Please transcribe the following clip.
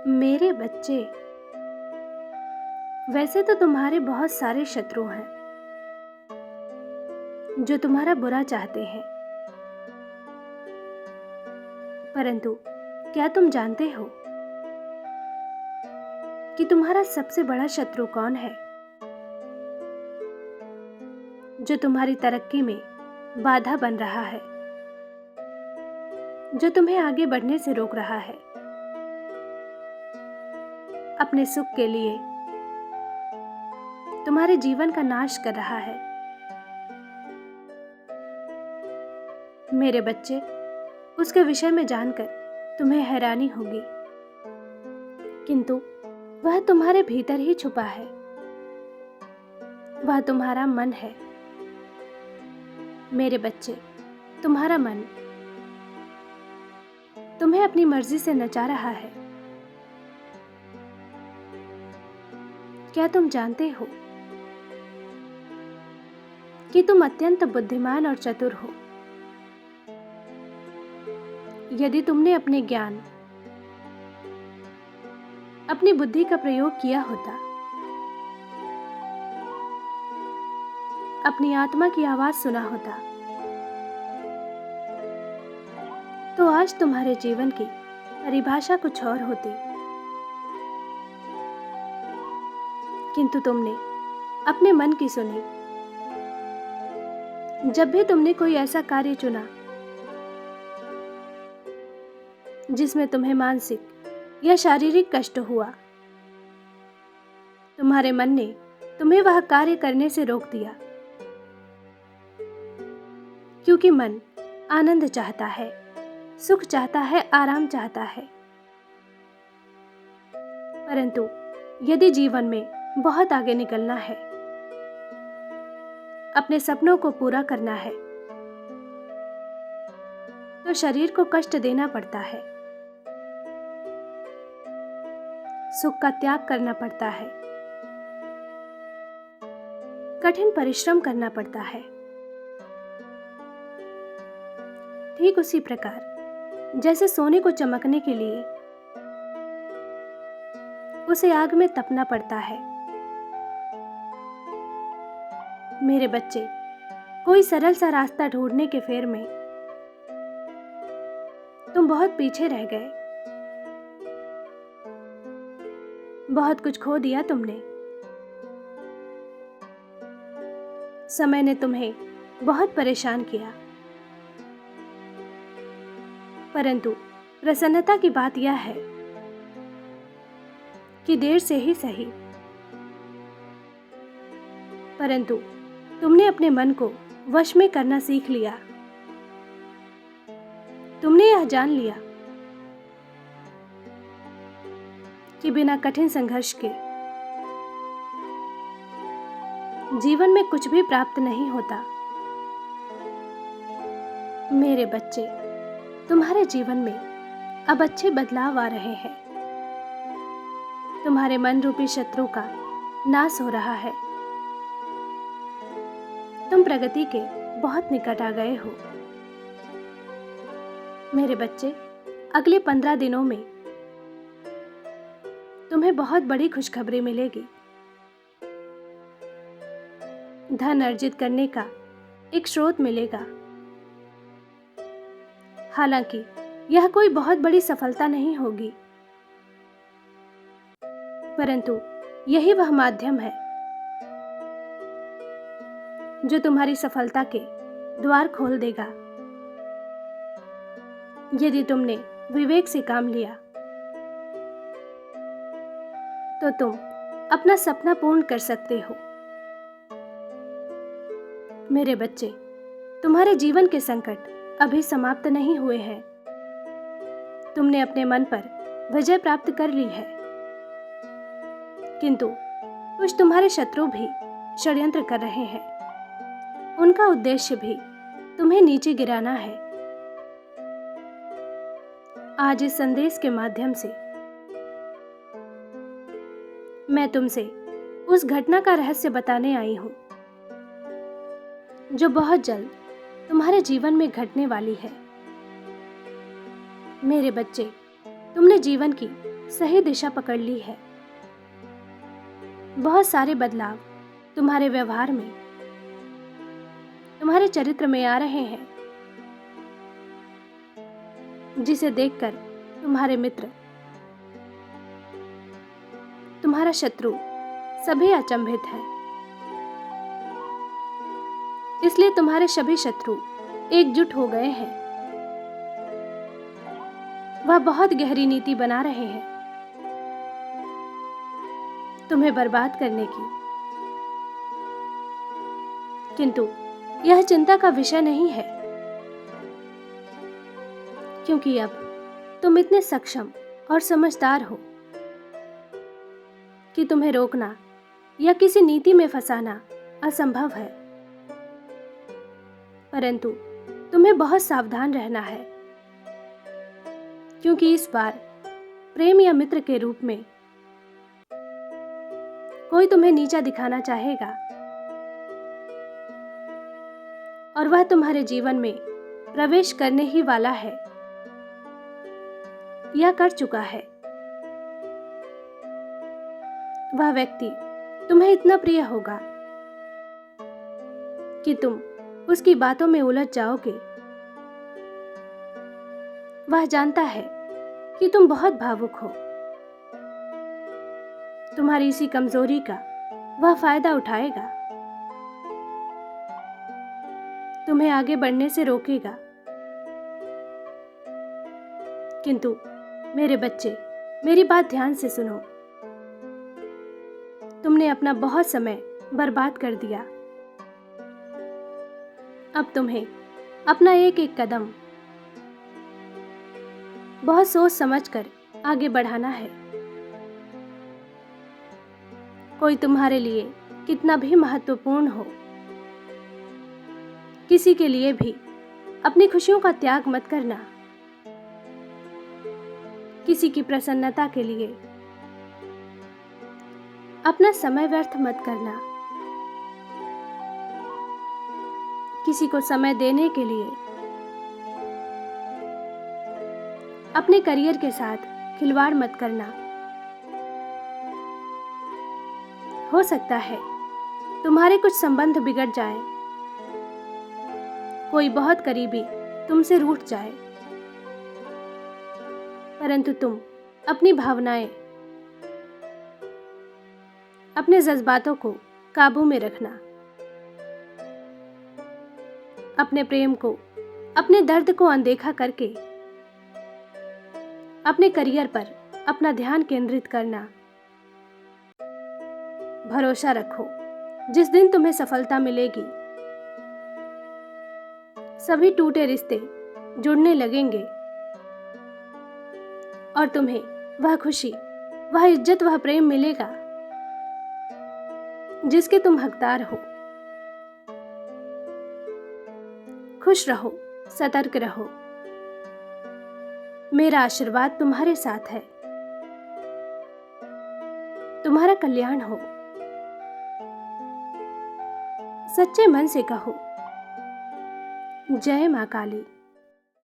मेरे बच्चे, वैसे तो तुम्हारे बहुत सारे शत्रु हैं जो तुम्हारा बुरा चाहते हैं, परंतु क्या तुम जानते हो कि तुम्हारा सबसे बड़ा शत्रु कौन है, जो तुम्हारी तरक्की में बाधा बन रहा है, जो तुम्हें आगे बढ़ने से रोक रहा है, अपने सुख के लिए तुम्हारे जीवन का नाश कर रहा है। मेरे बच्चे, उसके विषय में जानकर तुम्हें हैरानी होगी, किंतु वह तुम्हारे भीतर ही छुपा है। वह तुम्हारा मन है। मेरे बच्चे, तुम्हारा मन तुम्हें अपनी मर्जी से नचा रहा है। क्या तुम जानते हो कि तुम अत्यंत बुद्धिमान और चतुर हो? यदि तुमने अपने ज्ञान, अपनी बुद्धि का प्रयोग किया होता, अपनी आत्मा की आवाज सुना होता, तो आज तुम्हारे जीवन की परिभाषा कुछ और होती। किंतु तुमने अपने मन की सुनी। जब भी तुमने कोई ऐसा कार्य चुना जिसमें तुम्हें मानसिक या शारीरिक कष्ट हुआ, तुम्हारे मन ने तुम्हें वह कार्य करने से रोक दिया, क्योंकि मन आनंद चाहता है, सुख चाहता है, आराम चाहता है। परंतु यदि जीवन में बहुत आगे निकलना है, अपने सपनों को पूरा करना है, तो शरीर को कष्ट देना पड़ता है, सुख का त्याग करना पड़ता है, कठिन परिश्रम करना पड़ता है। ठीक उसी प्रकार जैसे सोने को चमकने के लिए उसे आग में तपना पड़ता है। मेरे बच्चे, कोई सरल सा रास्ता ढूंढने के फेर में तुम बहुत पीछे रह गए। बहुत कुछ खो दिया तुमने। समय ने तुम्हें बहुत परेशान किया, परंतु प्रसन्नता की बात यह है कि देर से ही सही, परंतु तुमने अपने मन को वश में करना सीख लिया। तुमने यह जान लिया कि बिना कठिन संघर्ष के जीवन में कुछ भी प्राप्त नहीं होता। मेरे बच्चे, तुम्हारे जीवन में अब अच्छे बदलाव आ रहे हैं। तुम्हारे मन रूपी शत्रु का नाश हो रहा है। तुम प्रगति के बहुत निकट आ गए हो। मेरे बच्चे, अगले 15 दिनों में तुम्हें बहुत बड़ी खुशखबरी मिलेगी। धन अर्जित करने का एक स्रोत मिलेगा। हालांकि यह कोई बहुत बड़ी सफलता नहीं होगी, परंतु यही वह माध्यम है जो तुम्हारी सफलता के द्वार खोल देगा। यदि तुमने विवेक से काम लिया तो तुम अपना सपना पूर्ण कर सकते हो। मेरे बच्चे, तुम्हारे जीवन के संकट अभी समाप्त नहीं हुए हैं। तुमने अपने मन पर विजय प्राप्त कर ली है, किंतु कुछ तुम्हारे शत्रु भी षड्यंत्र कर रहे हैं। उनका उद्देश्य भी तुम्हें नीचे गिराना है। आज इस संदेश के माध्यम से मैं तुमसे उस घटना का रहस्य बताने आई हूं जो बहुत जल्द तुम्हारे जीवन में घटने वाली है। मेरे बच्चे, तुमने जीवन की सही दिशा पकड़ ली है। बहुत सारे बदलाव तुम्हारे व्यवहार में, तुम्हारे चरित्र में आ रहे हैं, जिसे देखकर तुम्हारे मित्र, तुम्हारा शत्रु सभी अचंभित हैं। इसलिए तुम्हारे सभी शत्रु एकजुट हो गए हैं। वह बहुत गहरी नीति बना रहे हैं तुम्हें बर्बाद करने की। किंतु यह चिंता का विषय नहीं है, क्योंकि अब तुम इतने सक्षम और समझदार हो कि तुम्हें रोकना या किसी नीति में फंसाना असंभव है। परंतु तुम्हें बहुत सावधान रहना है, क्योंकि इस बार प्रेम या मित्र के रूप में कोई तुम्हें नीचा दिखाना चाहेगा, और वह तुम्हारे जीवन में प्रवेश करने ही वाला है या कर चुका है। वह व्यक्ति तुम्हें इतना प्रिय होगा कि तुम उसकी बातों में उलझ जाओगे। वह जानता है कि तुम बहुत भावुक हो। तुम्हारी इसी कमजोरी का वह फायदा उठाएगा, तुम्हें आगे बढ़ने से रोकेगा। किंतु मेरे बच्चे, मेरी बात ध्यान से सुनो। तुमने अपना बहुत समय बर्बाद कर दिया। अब तुम्हें अपना एक एक कदम बहुत सोच समझकर आगे बढ़ाना है। कोई तुम्हारे लिए कितना भी महत्वपूर्ण हो, किसी के लिए भी अपनी खुशियों का त्याग मत करना। किसी की प्रसन्नता के लिए अपना समय व्यर्थ मत करना। किसी को समय देने के लिए अपने करियर के साथ खिलवाड़ मत करना। हो सकता है तुम्हारे कुछ संबंध बिगड़ जाए, कोई बहुत करीबी तुमसे रूठ जाए, परंतु तुम अपनी भावनाएं, अपने जज्बातों को काबू में रखना। अपने प्रेम को, अपने दर्द को अनदेखा करके अपने करियर पर अपना ध्यान केंद्रित करना। भरोसा रखो, जिस दिन तुम्हें सफलता मिलेगी, सभी टूटे रिश्ते जुड़ने लगेंगे और तुम्हें वह खुशी, वह इज्जत, वह प्रेम मिलेगा जिसके तुम हकदार हो। खुश रहो, सतर्क रहो। मेरा आशीर्वाद तुम्हारे साथ है। तुम्हारा कल्याण हो। सच्चे मन से कहो, जय मां काली।